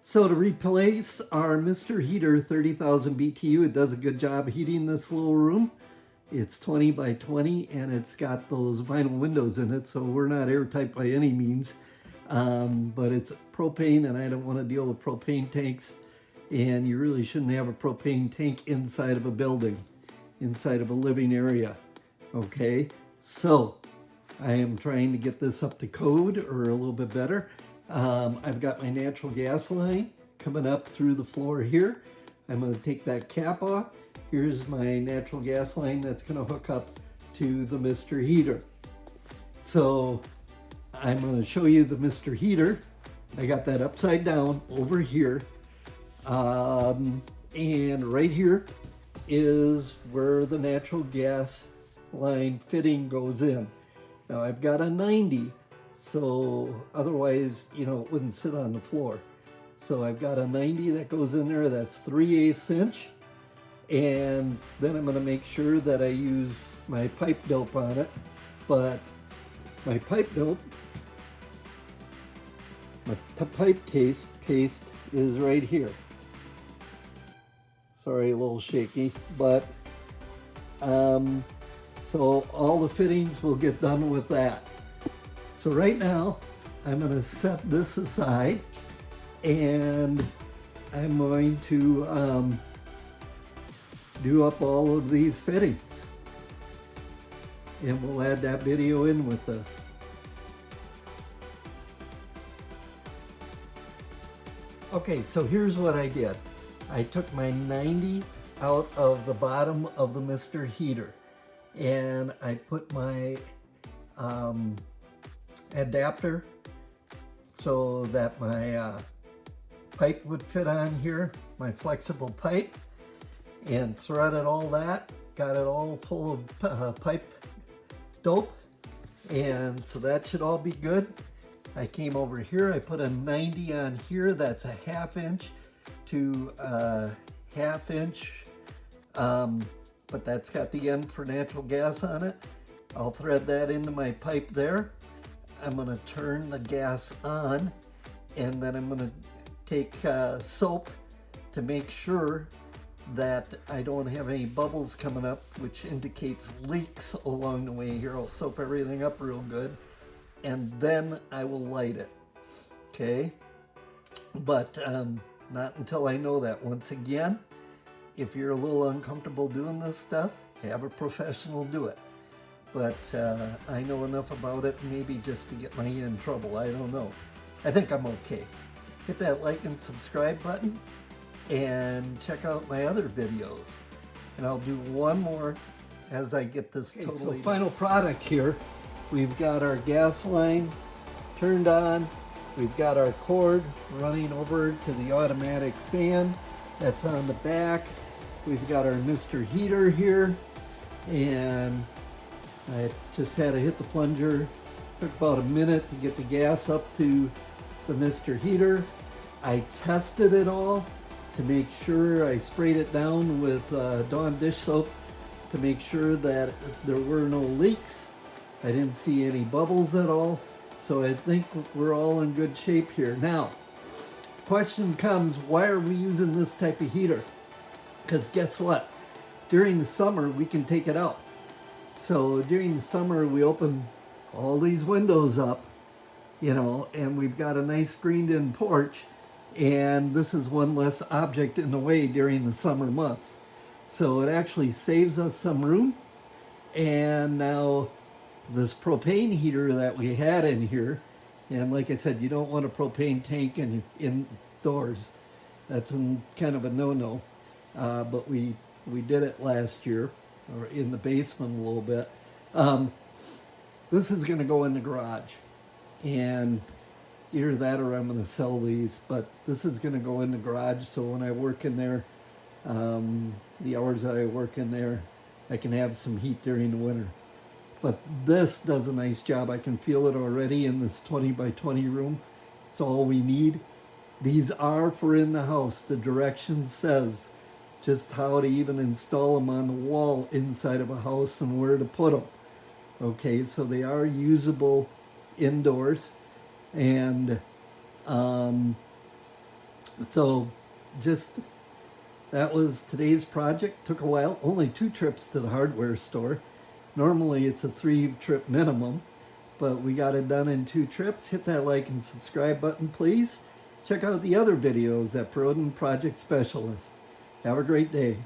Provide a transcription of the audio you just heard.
So to replace our Mr. Heater 30,000 BTU, it does a good job heating this little room. It's 20 by 20 and it's got those vinyl windows in it, so we're not airtight by any means. But it's propane and I don't want to deal with propane tanks, and you really shouldn't have a propane tank inside of a building, inside of a living area. Okay, so I am trying to get this up to code or a little bit better. I've got my natural gas line coming up through the floor here. I'm going to take that cap off. Here's my natural gas line that's going to hook up to the Mr. Heater. So I'm going to show you the Mr. Heater. I got that upside down over here. And right here is where the natural gas line fitting goes in. Now I've got a 90, so otherwise, it wouldn't sit on the floor. So I've got a 90 that goes in there, that's 3/8 inch. And then I'm going to make sure that I use my pipe dope on it. But my pipe dope, my pipe paste is right here. Sorry, a little shaky, but so all the fittings will get done with that. So right now, I'm going to set this aside and I'm going to do up all of these fittings. And we'll add that video in with this. Okay, so here's what I did. I took my 90 out of the bottom of the Mr. Heater and I put my adapter so that my pipe would fit on here, my flexible pipe, and threaded all that, got it all full of pipe dope, and so that should all be good. I came over here, I put a 90 on here, that's a 1/2 inch to 1/2 inch, but that's got the end for natural gas on it. I'll thread that into my pipe there. I'm going to turn the gas on, and then I'm going to take soap to make sure that I don't have any bubbles coming up, which indicates leaks along the way here. I'll soap everything up real good, and then I will light it. Okay, but not until I know that. Once again, if you're a little uncomfortable doing this stuff, have a professional do it. But I know enough about it maybe just to get me in trouble. I don't know. I think I'm okay. Hit that like and subscribe button and check out my other videos. And I'll do one more as I get this totally. So final product here. We've got our gas line turned on. We've got our cord running over to the automatic fan that's on the back. We've got our Mr. Heater here, and I just had to hit the plunger. Took about a minute to get the gas up to the Mr. Heater. I tested it all to make sure. I sprayed it down with Dawn dish soap to make sure that there were no leaks. I didn't see any bubbles at all. So I think we're all in good shape here. Now, the question comes, why are we using this type of heater? Because guess what? During the summer, we can take it out. So during the summer, we open all these windows up, and we've got a nice screened-in porch, and this is one less object in the way during the summer months. So it actually saves us some room. And now this propane heater that we had in here, and like I said, you don't want a propane tank indoors. That's kind of a no-no. But we did it last year, or in the basement a little bit. This is going to go in the garage, and either that or I'm going to sell these, but this is going to go in the garage, so when I work in there, the hours that I work in there, I can have some heat during the winter. But this does a nice job. I can feel it already in this 20 by 20 room. It's all we need. These are for in the house. The direction says just how to even install them on the wall inside of a house and where to put them. Okay, so they are usable indoors. And So just, that was today's project. Took a while, only 2 trips to the hardware store. Normally it's a 3-trip minimum, but we got it done in 2 trips. Hit that like and subscribe button, please. Check out the other videos at Perodin Project Specialist. Have a great day.